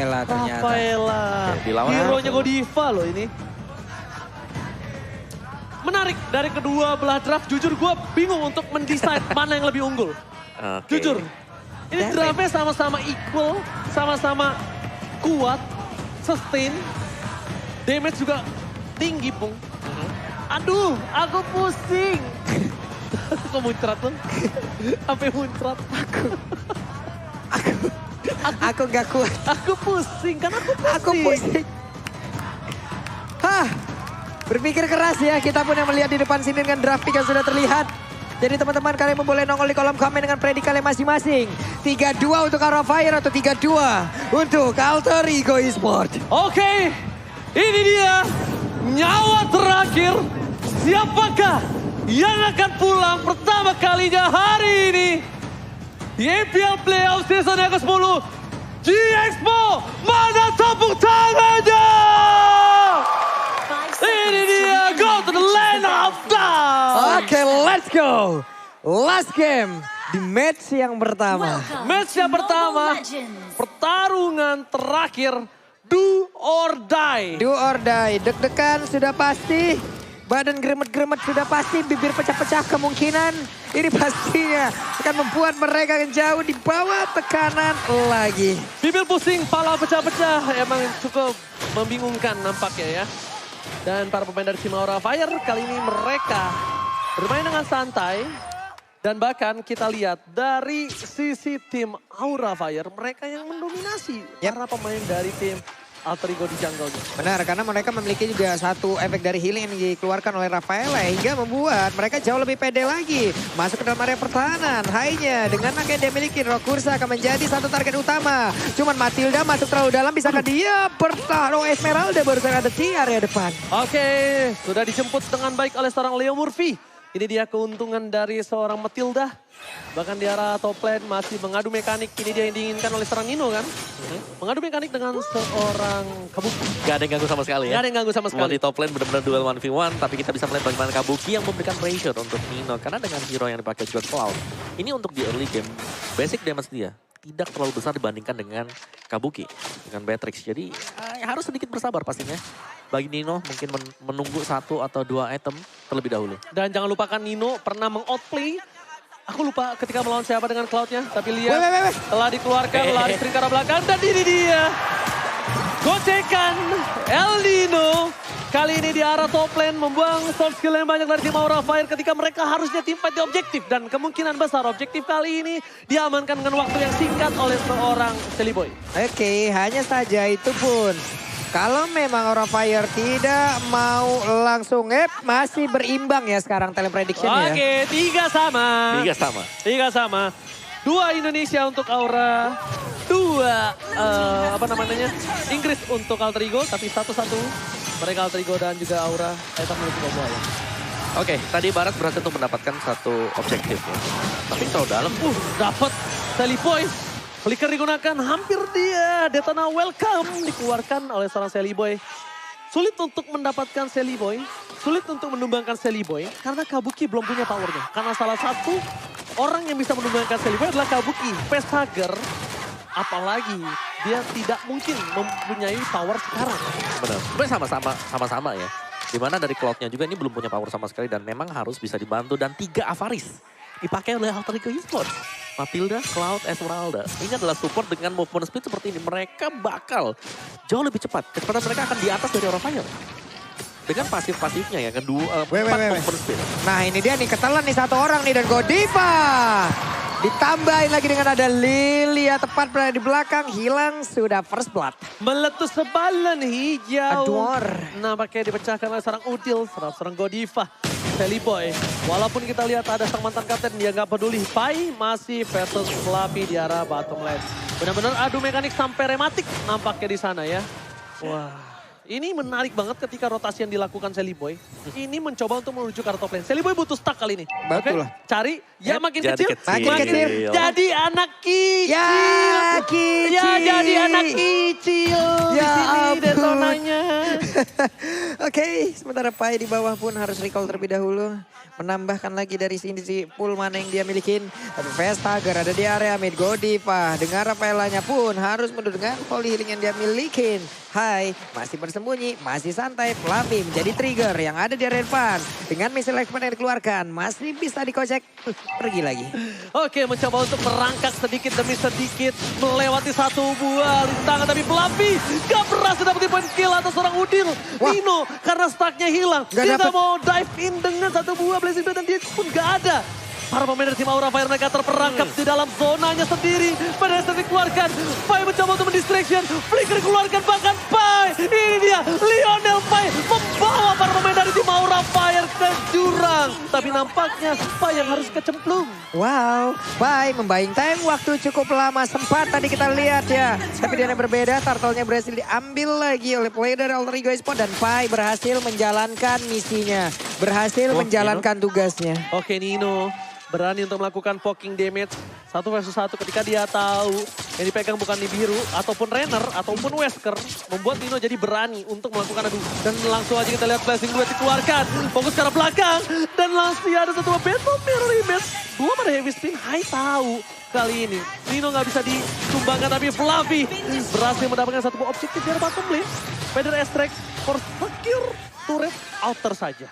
Rafaela ternyata. Rafaela. Dilawan Hero-nya Godiva loh ini. Menarik dari kedua belah draft, jujur gue bingung untuk mendesain mana yang lebih unggul. Jujur. Ini draftnya sama-sama equal, sama-sama kuat, sustain. Damage juga tinggi, Pung. Aduh, aku pusing. Kok muncrat tuh? Sampai muncrat. Aku gak kuat. Aku pusing, kan aku pusing. Aku pusing. Hah, berpikir keras ya. Kita pun yang melihat di depan sini dengan draft pick yang sudah terlihat. Jadi teman-teman kalian boleh nongol di kolom komen dengan predik kalian masing-masing. 3-2 untuk Aura Fire atau 3-2 untuk Alter Ego Esport. Oke, ini dia nyawa terakhir. Siapakah yang akan pulang pertama kalinya hari ini di EPL Playoff Season yang ke-10? G-Expo, mana tepuk tangannya? Ini dia, go to the land of time. Oke, let's go. Last game di match yang pertama. Match yang pertama, pertarungan terakhir, do or die. Do or die, deg-degan sudah pasti. Badan gremet-gremet sudah pasti, bibir pecah-pecah kemungkinan. Ini pastinya akan membuat mereka jauh di bawah tekanan lagi. Bibir pusing, pala pecah-pecah, emang cukup membingungkan nampaknya ya. Dan para pemain dari tim Aura Fire kali ini mereka bermain dengan santai. Dan bahkan kita lihat dari sisi tim Aura Fire, mereka yang mendominasi. Karena pemain dari tim Alter Ego di jungle-nya. Benar, karena mereka memiliki juga satu efek dari healing yang dikeluarkan oleh Rafaela hingga membuat mereka jauh lebih pede lagi. Masuk ke dalam area pertahanan, hanya dengan apa yang dia miliki, Rokursa akan menjadi satu target utama. Cuman Matilda masuk terlalu dalam, bisakah dia bertahan? Oh, Esmeralda barusan ada di area depan. Oke, sudah dijemput dengan baik oleh seorang Leo Murphy. Ini dia keuntungan dari seorang Matilda. Bahkan di arah top lane masih mengadu mekanik. Ini dia yang diinginkan oleh seorang Nino kan. Mengadu mekanik dengan seorang Kabuki. Gak ada yang ganggu sama sekali ya. Gak ada yang ganggu sama sekali. Di top lane benar-benar duel 1v1. Tapi kita bisa melihat bagaimana Kabuki yang memberikan pressure untuk Nino. Karena dengan hero yang dipakai juga Cloud. Ini untuk di early game. Basic damage dia tidak terlalu besar dibandingkan dengan Kabuki. Dengan Beatrix. Jadi harus sedikit bersabar pastinya. Bagi Nino mungkin menunggu 1 atau 2 item terlebih dahulu. Dan jangan lupakan Nino pernah meng-outplay. Aku lupa ketika melawan siapa dengan Cloud-nya. Tapi lihat telah dikeluarkan lari string ke arah belakang. Dan ini dia. Gocekan El Nino. Kali ini di arah top lane membuang soft skill yang banyak dari tim Aura Fire ketika mereka harusnya tim fight di objektif. Dan kemungkinan besar objektif kali ini diamankan dengan waktu yang singkat oleh seorang Silly Boy. Oke, hanya saja itu pun. Kalau memang Aura Fire tidak mau langsung masih berimbang ya sekarang talent prediction ya. Oke, 3 sama. 3 sama. 3 sama. 2 Indonesia untuk Aura. 2 Inggris untuk Alter Ego. Tapi 1-1 mereka Alter Ego dan juga Aura. Kita menuju ke bawah. Oke, tadi Barat berhasil untuk mendapatkan satu objektif ya. Tapi terlalu dalam. Dapat Sally Boy. Flicker digunakan, hampir dia. Detona welcome dikeluarkan oleh seorang Sally Boy. Sulit untuk mendapatkan Sally Boy. Sulit untuk menumbangkan Sally Boy. Karena Kabuki belum punya powernya. Karena salah satu orang yang bisa menumbangkan Sally Boy adalah Kabuki. Facehugger, apalagi dia tidak mungkin mempunyai power sekarang. Benar, sebenarnya sama-sama ya. Dimana dari Cloud-nya juga ini belum punya power sama sekali. Dan memang harus bisa dibantu. Dan 3 Avaris dipakai oleh Alter Ego Esports. Matilda, Cloud, Esmeralda. Ini adalah support dengan movement speed seperti ini. Mereka bakal jauh lebih cepat. Kecepatan mereka akan di atas dari Aura Fire. Dengan pasif-pasifnya ya, kedua, 4 movement speed. Nah ini dia nih, ketelan nih satu orang nih dan Godiva. Ditambahin lagi dengan ada Lilia tepat berada di belakang, hilang sudah first blood. Meletus sebalan hijau. Ador. Nampaknya dipecahkan oleh seorang Udil, seorang Godiva. Sally Boy, walaupun kita lihat ada sang mantan kapten, dia nggak peduli. Pai masih versus Fluffy di arah bottom lane. Benar-benar adu mekanik sampai rematik nampaknya di sana ya. Wah. Ini menarik banget ketika rotasi yang dilakukan Sally Boy. Ini mencoba untuk menuju ke arah top lane. Sally Boy butuh stuck kali ini. Betul lah. Cari, ya makin Jadi kecil. Makin kecil. Jadi anak kecil. Ya kecil. Ya jadi anak kecil. Ya di sini ampun. Detonanya. Oke, sementara Pai di bawah pun harus recall terlebih dahulu. menambahkan lagi dari sini si pool mana yang dia milikin. Tapi Vestager ada di area mid. Godiva dengan Rafaelanya pun harus mundur dengan volley healing yang dia milikin. Hai, masih bersembunyi, masih santai. Fluffy menjadi trigger yang ada di area depan. Dengan misil expert yang dikeluarkan, masih bisa dikocek. Pergi lagi. Oke, mencoba untuk merangkak sedikit demi sedikit. Melewati satu buah rintangan. Tapi Fluffy gak berhasil dapetin poin kill atas seorang Udil. Wah. Nino karena stucknya hilang. Gak Dia dapet. gak mau dive in dengan satu buah Blazing Blade dan dia pun gak ada. Para pemain dari tim Aura Fire mereka terperangkap di dalam zonanya sendiri. Pada dikeluarkan. Pai mencoba untuk mendistraction. Flicker dikeluarkan bahkan Pai. Ini dia Lionel Pai membawa para pemain dari tim Aura Fire ke jurang. Tapi nampaknya Pai yang harus kecemplung. Wow, Pai membayang time waktu cukup lama. Sempat tadi kita lihat ya. Tapi dia yang berbeda, turtle-nya berhasil diambil lagi oleh player dari Alter Ego Esports. Dan Pai berhasil menjalankan misinya. Berhasil menjalankan tugasnya. Oke, Nino berani untuk melakukan poking damage 1 versus 1 ketika dia tahu yang dipegang bukan Nibiru ataupun Renner ataupun Wesker. Membuat Nino jadi berani untuk melakukan adu. Dan langsung aja kita lihat Blazing Blade dikeluarkan. Fokus ke arah belakang. Dan langsung ada satu battle mirror image. Belum ada heavy spin. Hai tahu kali ini Nino nggak bisa disumbangkan, tapi Fluffy berhasil mendapatkan satu buah objektif dari bottom lane. Feather Extract for secure turret outer saja.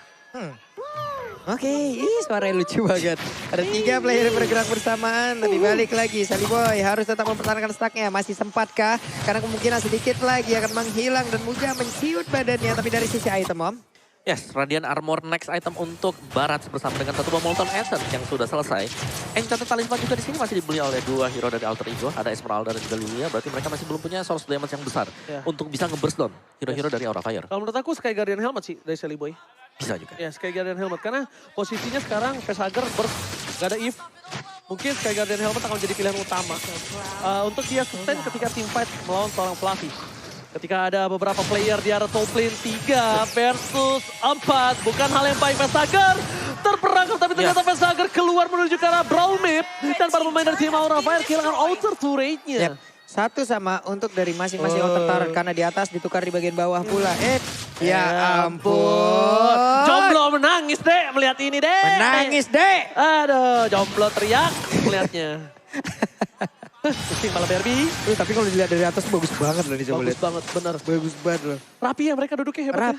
Oke, suaranya lucu banget. Ada 3 player yang bergerak bersamaan, tapi balik lagi. Sally Boy harus tetap mempertahankan stacknya. Masih sempatkah? Karena kemungkinan sedikit lagi akan menghilang dan Muja menciut badannya. Tapi dari sisi item, Om. Yes, Radiant Armor next item untuk Barat bersama dengan satu buah Molten Essence yang sudah selesai. Enchanted Talisman juga di sini masih dibeli oleh 2 hero dari Alter Ego, ada Esmeralda dan juga Lilia. Berarti mereka masih belum punya source damage yang besar untuk bisa nge-burst down hero-hero dari Aura Fire. Kalau menurut aku Sky Guardian Helmet sih dari Sally Boy. Bisa juga. Ya, Sky Guardian Helmet. Karena posisinya sekarang Vestager burst, gak ada Eve. Mungkin Sky Guardian Helmet akan jadi pilihan utama. Untuk dia sustain ketika team fight melawan seorang Fluffy. Ketika ada beberapa player di area top lane 3 versus 4. Bukan hal yang baik Vestager. Terperangkap tapi ternyata Vestager keluar menuju ke arah Brawl Mid. Dan para pemain dari tim Aura Fire kehilangan outer turret-nya. Satu sama untuk dari masing-masing outer turret. Karena di atas ditukar di bagian bawah pula. Ya ampun. Jomblo menangis deh melihat ini deh. Menangis deh. Aduh, jomblo teriak melihatnya. Pusing malah Barbie. Tapi kalau dilihat dari atas bagus banget loh dicoba Bagus lihat. banget, bener. Bagus banget loh. Rapi ya mereka duduknya hebat.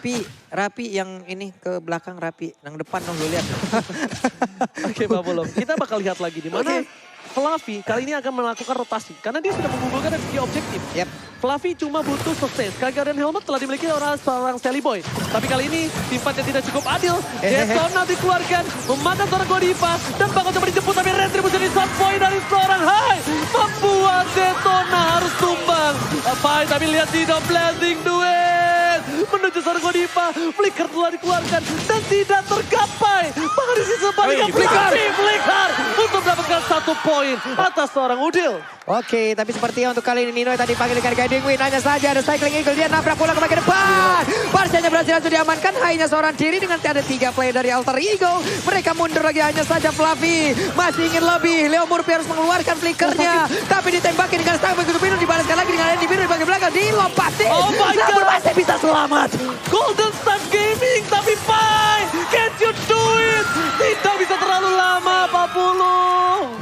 Rapi yang ini ke belakang rapi. Yang depan dong lu lihat. Oke, Babulong. Kita bakal lihat lagi di mana Fluffy kali ini akan melakukan rotasi. Karena dia sudah mengumpulkan dari segi objektif. Fluffy cuma butuh sustain. Sky Guardian Helmet telah dimiliki oleh seorang Sally Boy. Tapi kali ini tim fightnya tidak cukup adil. Detona dikeluarkan, memakan seorang Godiva. Dan bakal coba dijemput tapi retribusi di shot point dari seorang Hai. Membuat Detona harus tumbang. Pai tapi lihat Dino Blazing Duet. Menuju seorang Godiva. Flicker telah dikeluarkan dan tidak tergapai. Bahkan di sisi sebaliknya Flicker untuk mendapatkan 1 poin atas seorang Udil. Oke, tapi sepertinya untuk kali ini Nino tadi panggil ikan guiding win. Hanya saja ada cycling eagle, dia nabrak bola ke bagian depan. Barcanya berhasil langsung diamankan. Hanya seorang diri dengan ada 3 player dari Alter Ego. Mereka mundur lagi, hanya saja Fluffy masih ingin lebih. Leo Murphy harus mengeluarkan flickernya. Tapi ditembakin dengan stang begitu Pino dibalaskan lagi dengan Andy Biru di bagian belakang. Dilompatin. Oh my God. Masih bisa selamat. Golden Star Gaming tapi Pai, can't you do it? Tidak bisa terlalu lama Pak Pulung.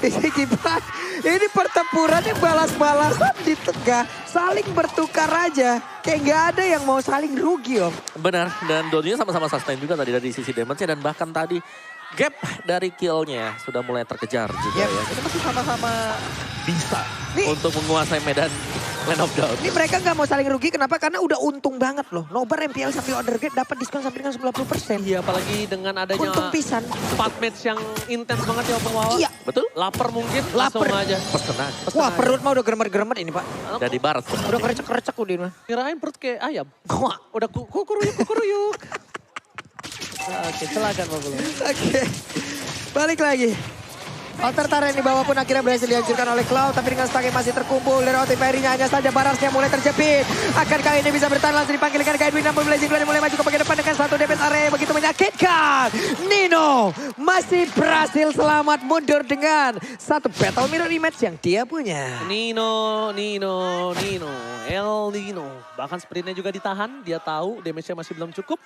Ini gimana? Ini pertempurannya balas-balasan di tengah. Saling bertukar aja. Kayak nggak ada yang mau saling rugi Om. Benar, dan dua-duanya sama-sama sustain juga tadi dari sisi damage-nya. Dan bahkan tadi gap dari kill-nya sudah mulai terkejar juga ya. Kita masih sama-sama bisa untuk menguasai medan Land of Doubt. Ini mereka nggak mau saling rugi, kenapa? Karena udah untung banget loh. Nobar MPL sampai order gate dapat diskon sampai dengan 90%. Iya, apalagi dengan adanya Untung pisan. 4 match yang intens banget ya Bang Wawa. Iya. Betul? Lapar mungkin, Lapar. langsung aja. Pesen aja. Wah perut mah udah geremet-geremet ini Pak. Dari Barat. Udah kerecek-kerecek udah ini mah. Kirain perut kayak ayam. Wah. Udah kukuruyuk. Oke, silakan Bang Pulung. Oke. Balik lagi. Outer Tara yang dibawa pun akhirnya berhasil dihancurkan oleh Cloud. Tapi dengan stack yang masih terkumpul. Dari Otiveri-nya hanya saja Barasnya mulai terjepit. Akan kali ini bisa bertahan langsung dipanggil dengan Guide Win. Namun Blazing Blade mulai maju ke bagian depan dengan satu DPS area yang begitu menyakitkan. Nino masih berhasil selamat mundur dengan satu battle mirror image yang dia punya. Nino, El Nino. Bahkan sprintnya juga ditahan, dia tahu damage-nya masih belum cukup.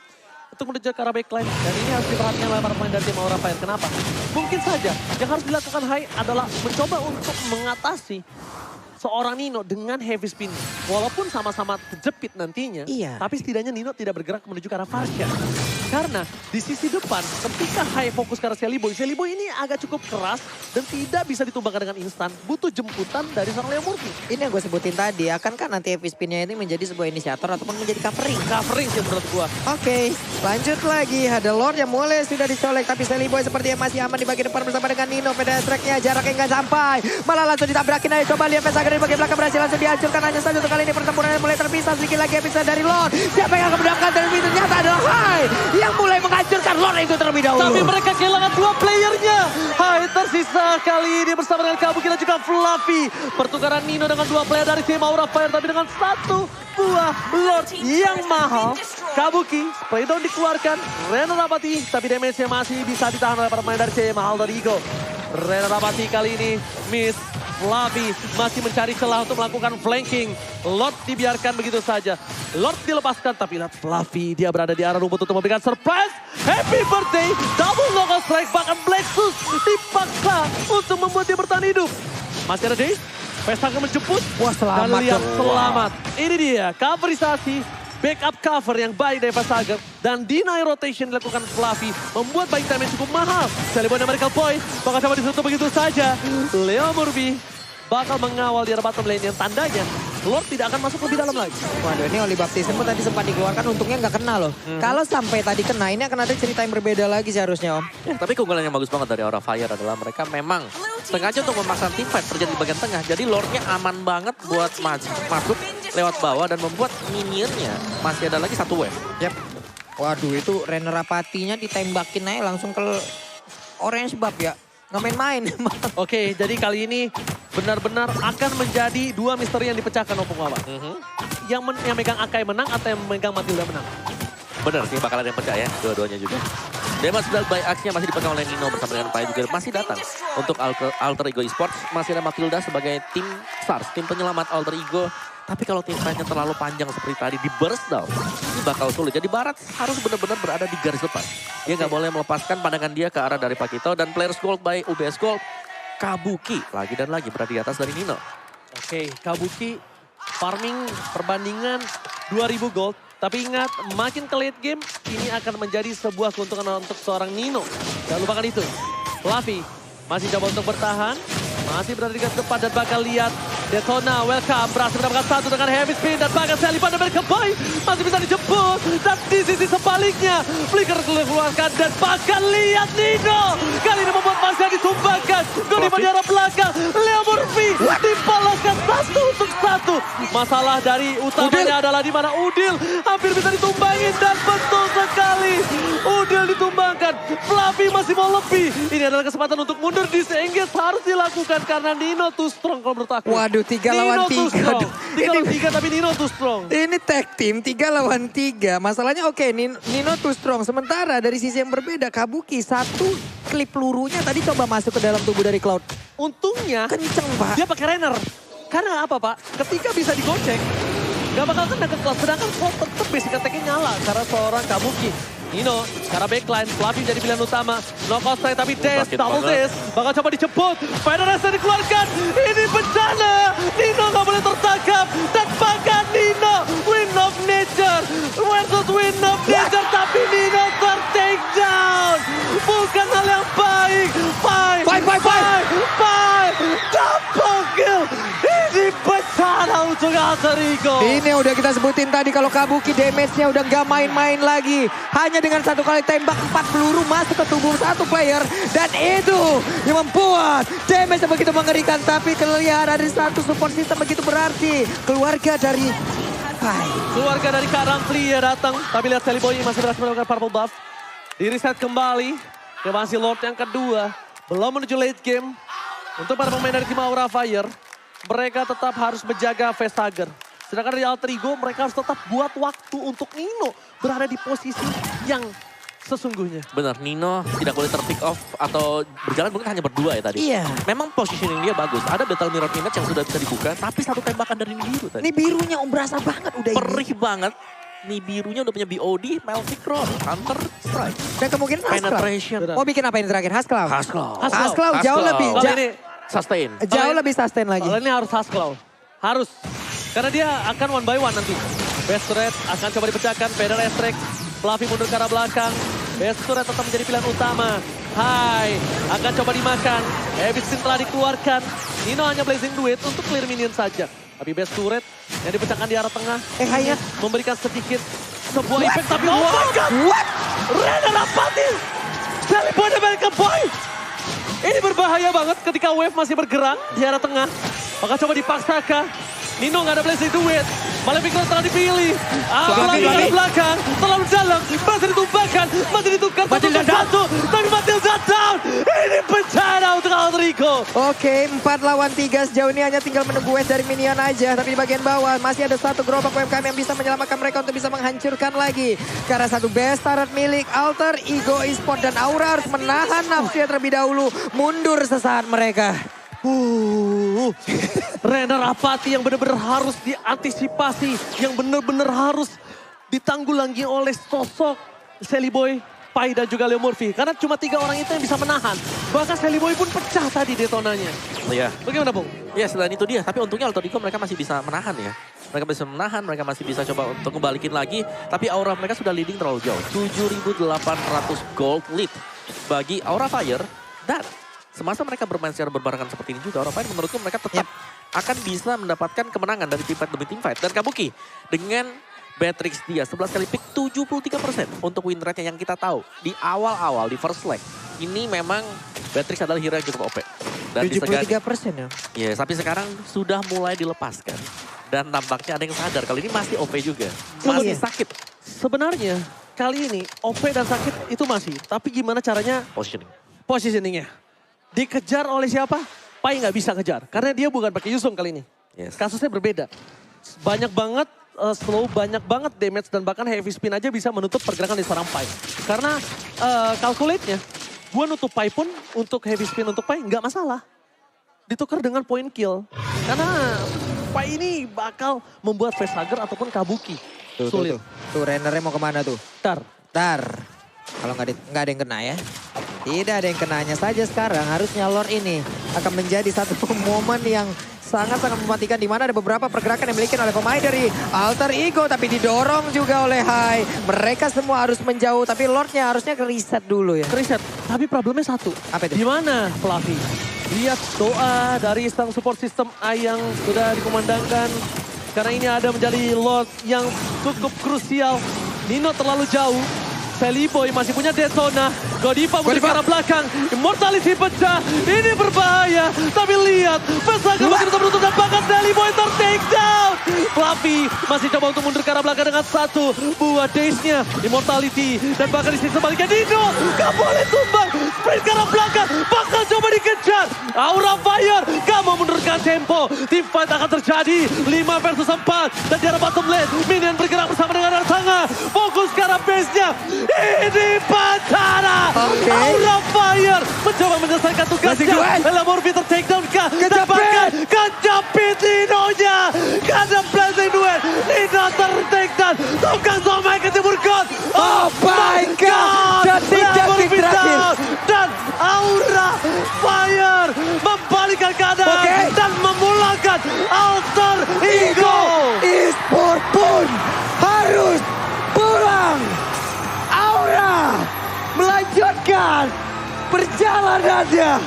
untuk menuju ke arah backline. Dan ini harus diperhatikan oleh para pemain dari tim Aura Fire. Kenapa? Mungkin saja yang harus dilakukan Hai adalah mencoba untuk mengatasi seorang Nino dengan heavy spin. Walaupun sama-sama terjepit nantinya, Iya. tapi setidaknya Nino tidak bergerak menuju ke arah Farsha. Karena di sisi depan, ketika Hai fokus ke arah Seliboy ini agak cukup keras dan tidak bisa ditumbangkan dengan instan. Butuh jemputan dari seorang Leo Murphy. Ini yang gue sebutin tadi, akankah nanti heavy spin-nya ini menjadi sebuah inisiator ataupun menjadi covering? Covering sih menurut gua. Oke, lanjut lagi. Ada Lord yang mulai sudah dicolek. Tapi Seliboy seperti yang masih aman di bagian depan bersama dengan Nino. Pedas tracknya jaraknya nggak sampai. Malah langsung ditabrakin aja. Coba lihat Vesaga dari bagian belakang berhasil langsung dihancurkan. Hanya saja untuk kali ini pertempuran mulai terpisah. Sedikit lagi episode dari Lord. Siapa yang akan mendapatkan terlebih ternyata adalah Hai. Yang mulai menghancurkan Lord itu terlebih dahulu. Tapi mereka kehilangan dua playernya. Hai tersisa kali ini bersama dengan Kabuki dan juga Fluffy. Pertukaran Nino dengan dua player dari tim Aura Fire. Tapi dengan satu buah Lord yang mahal. Kabuki, spray down dikeluarkan. Reno Rapati, tapi damage-nya masih bisa ditahan oleh para pemain dari tim Alter Ego. Reno Rapati kali ini miss. Fluffy masih mencari celah untuk melakukan flanking. Lord dibiarkan begitu saja. Lord dilepaskan, tapi lihat Fluffy dia berada di arah rumput untuk memberikan surprise. Happy birthday, double logo strike, bahkan Blacksus dipaksa untuk membuat dia bertahan hidup. Masih ada Daze, Vesaga menjemput. Wah, selamat dan lihat dong. selamat. Ini dia coverisasi. Backup cover yang baik dari Vesaga dan deny rotation dilakukan Fluffy membuat buying time yang cukup mahal. Seliboy dan Miracle Boy bakal coba ditutup begitu saja. Leo Murphy bakal mengawal di arah bottom lane yang tandanya Lord tidak akan masuk lebih dalam lagi. Waduh, ini Oli Baptism pun tadi sempat dikeluarkan, untungnya nggak kena loh. Kalau sampai tadi kena, ini akan ada cerita yang berbeda lagi seharusnya Om. Tapi keunggulan yang bagus banget dari Aura Fire adalah mereka memang sengaja untuk memaksa team fight terjadi di bagian tengah. Jadi Lordnya aman banget buat masuk lewat bawah dan membuat minionnya masih ada lagi satu wave. Yap. Waduh, itu Reno Rapatinya ditembakin aja langsung ke orange bab ya. Nggak main-main. Oke, jadi kali ini benar-benar akan menjadi dua misteri yang dipecahkan Opung Wawa. Yang megang Akai menang atau yang megang Matilda menang? Bener sih, bakal ada yang pecah ya, dua-duanya juga. Damage by Axe-nya masih dipegang oleh Nino bersama dengan Pai juga masih datang. Untuk Alter Ego Esports, masih ada Matilda sebagai tim SARS, tim penyelamat Alter Ego. Tapi kalau tim fight-nya terlalu panjang seperti tadi di burst down, ini bakal sulit. Jadi Barat harus benar-benar berada di garis depan. Dia nggak boleh melepaskan pandangan dia ke arah dari Pakito. Dan Players Gold by UBS Gold, Kabuki lagi dan lagi berada di atas dari Nino. Oke, Kabuki farming perbandingan 2000 gold. Tapi ingat, makin ke late game, ini akan menjadi sebuah keuntungan untuk seorang Nino. Jangan lupakan itu. Fluffy masih coba untuk bertahan. Masih berada di garis depan dan bakal lihat Detona, welcome, berhasil mendapatkan satu dengan heavy spin dan bahkan Selipan dan American Boy masih bisa dijemput. Dan di sisi sebaliknya, Flicker keluarkan dan bahkan lihat Nino. Kali ini membuat masih ditumbangkan. Goliman di arah belakang, Leo Murphy dibalaskan 1-1. Masalah dari utamanya adalah di mana Udil hampir bisa ditumbangin dan betul sekali. Udil ditumbangkan, Fluffy masih mau lebih. Ini adalah kesempatan untuk mundur di engage harus dilakukan karena Nino too strong kalau menurut aku. Waduh, 3 lawan 3. 3 lawan 3 tapi Nino too strong. Ini tag team 3 lawan 3. Masalahnya oke, Nino too strong. Sementara dari sisi yang berbeda, Kabuki satu klip pelurunya tadi coba masuk ke dalam tubuh dari Cloud. Untungnya Kenceng Pak. dia pakai Renner. Karena apa Pak? Ketika bisa digocek, gak bakal kena ke Cloud. Sedangkan Cloud tetap basic attack-nya nyala karena seorang Kabuki. Nino, cara backline, Fluffy jadi pilihan utama. No cost strike tapi Daze, double Daze. Bakal coba dijemput, Federasi dikeluarkan. Ini bencana, Nino gak boleh tertangkap. Dan bahkan Nino, Wind of Nature versus Wind of Nature. Tapi Nino ter-take down. Bukan hal yang baik. Pai, double kill. Ini bencana untuk Alter Ego. Ini udah kita sebutin tadi kalau Kabuki damage-nya udah gak main-main lagi. Hanya dengan satu kali tembak 4 peluru masuk ke tubuh satu player. Dan itu yang membuat damage begitu mengerikan. Tapi kelihatan dari satu support system begitu berarti. Keluarga dari Pai. Keluarga dari Kak Ramfli ya datang. Tapi lihat Seliboy masih berhasil mendapatkan purple buff. Di reset kembali. Ke masih Lord yang kedua. Belum menuju late game. Untuk para pemain dari tim Aura Fire. Mereka tetap harus menjaga Vesaga. Sedangkan dari Alter Ego mereka harus tetap buat waktu untuk Nino berada di posisi yang sesungguhnya. Benar, Nino tidak boleh ter-pick off atau berjalan mungkin hanya berdua ya tadi. Iya. Memang positioning dia bagus. Ada Battle Mirror Image yang sudah bisa dibuka, tapi satu tembakan dari biru tadi. Ini birunya berasa banget udah ini. Perih banget. nih birunya udah punya BOD, Meltic Roll, Counter Strike, Dan kemungkinan Hasclaw. Penetration. Oh bikin apa ini terakhir? Hasclaw? Hasclaw. Jauh lebih. Kalau ini Sustain. Jauh lebih sustain lagi. Kalau ini harus Hasclaw. Harus. Karena dia akan 1 by 1 nanti. Best Turret akan coba dipecahkan. Pedal Estrek. Fluffy mundur ke arah belakang. Best Turret tetap menjadi pilihan utama. Hai. Akan coba dimakan. Ebitsin telah dikeluarkan. Nino hanya Blazing Duet untuk clear minion saja. Tapi Best Turret yang dipecahkan di arah tengah. Hanya. Memberikan sedikit sebuah impact. Tapi oh my god. What? Rena Rapati. Telepon American Boy. Ini berbahaya banget ketika Wave masih bergerak di arah tengah. Maka coba dipaksakan. Nino nggak ada Blazing Duet. Malefic Rose telah dipilih. Apalagi ke belakang. Terlalu dalam. Masih ditumbangkan. Masih ditukar. Matilda satu. Tapi Matilda down. Ini bencana untuk Alterico. Oke, 4 lawan 3 sejauh ini hanya tinggal menunggu wave dari minion aja. Tapi di bagian bawah masih ada satu gerobak UMKM yang bisa menyelamatkan mereka untuk bisa menghancurkan lagi. Karena satu best turret milik Alter Ego Esport dan Aura harus menahan nafsunya terlebih dahulu. Mundur sesaat mereka. Rena Rapati yang benar-benar harus diantisipasi. Yang benar-benar harus ditanggulangi oleh sosok Sally Boy, Pai dan juga Leo Murphy. Karena cuma 3 orang itu yang bisa menahan. Bahkan Sally Boy pun pecah tadi detonanya. Iya. Bagaimana Bung? Ya selain itu dia, tapi untungnya Alterico mereka masih bisa menahan ya. Mereka bisa menahan, mereka masih bisa coba untuk ngebalikin lagi. Tapi aura mereka sudah leading terlalu jauh. 7.800 gold lead bagi Aura Fire. Dan semasa mereka bermain secara berbarengan seperti ini juga, Aura Fire menurutku mereka tetap akan bisa mendapatkan kemenangan dari team fight demi team fight. Dan Kabuki dengan Beatrix dia 11 kali pick 73% untuk win rate-nya yang kita tahu. Di awal-awal, di first leg. Ini memang Beatrix adalah hero yang cukup OP. Dan 73% ya? Ya, tapi sekarang sudah mulai dilepaskan. Dan tampaknya ada yang sadar kalau ini masih OP juga. Masih sakit. Sebenarnya kali ini OP dan sakit itu masih. Tapi gimana caranya positioningnya? Dikejar oleh siapa? Pai nggak bisa kejar. Karena dia bukan pakai Yusung kali ini. Yes. Kasusnya berbeda. Banyak banget slow, banyak banget damage. Dan bahkan heavy spin aja bisa menutup pergerakan di seorang Pai. Karena calculate-nya, gue nutup Pai pun untuk heavy spin untuk Pai nggak masalah. Ditukar dengan point kill. Karena Pai ini bakal membuat facehugger ataupun Kabuki. Sulit. Tuh Rennernya mau kemana tuh? Tar. Kalau nggak ada yang kena ya. Tidak ada yang kenanya saja sekarang. Harusnya Lord ini akan menjadi satu momen yang sangat-sangat mematikan. Di mana ada beberapa pergerakan yang dimiliki oleh pemain dari Alter Ego. Tapi didorong juga oleh Hai. Mereka semua harus menjauh. Tapi Lordnya harusnya ke-reset dulu ya. Ke-reset. Tapi problemnya satu. Apa itu? Di mana Fluffy? Lihat doa dari sang support system A yang sudah dikumandangkan. Karena ini ada menjadi Lord yang cukup krusial. Nino terlalu jauh. Sally Boy masih punya Detona. Godiva mundur ke arah belakang. Immortality pecah. Ini berbahaya. Tapi lihat. Pesaga masih tetap menutup dan bahkan Sally Boy take down. Fluffy masih coba untuk mundur ke arah belakang dengan satu buah daze-nya. Immortality. Dan bahkan di sisi sebaliknya Nino. Gak boleh tumbang. Sprint ke arah belakang. Bakal coba dikejar. Aura Fire. Gak mau mundurkan tempo. Team fight akan terjadi. 5 versus 4. Dan di arah bottom lane. Minion bergerak bersama dengan arah tengah. Fokus ke arah base-nya. Ini Pantara. Aura Fire mencoba menyelesaikan tugasnya. Ella Murphy ter-take down kah? Kejepit Nino-nya. Kada Blazing Duet. Nino ter-take down. Tukang Zomai ke timur God. Oh my God. Ella Murphy down. Dan Aura Fire membalikkan keadaan. Dan memulangkan Alter Ego. Esport pun harus pulang. Aura melanjutkan perjalanannya.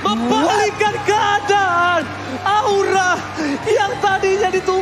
Membalikkan keadaan. Aura yang tadinya ditutup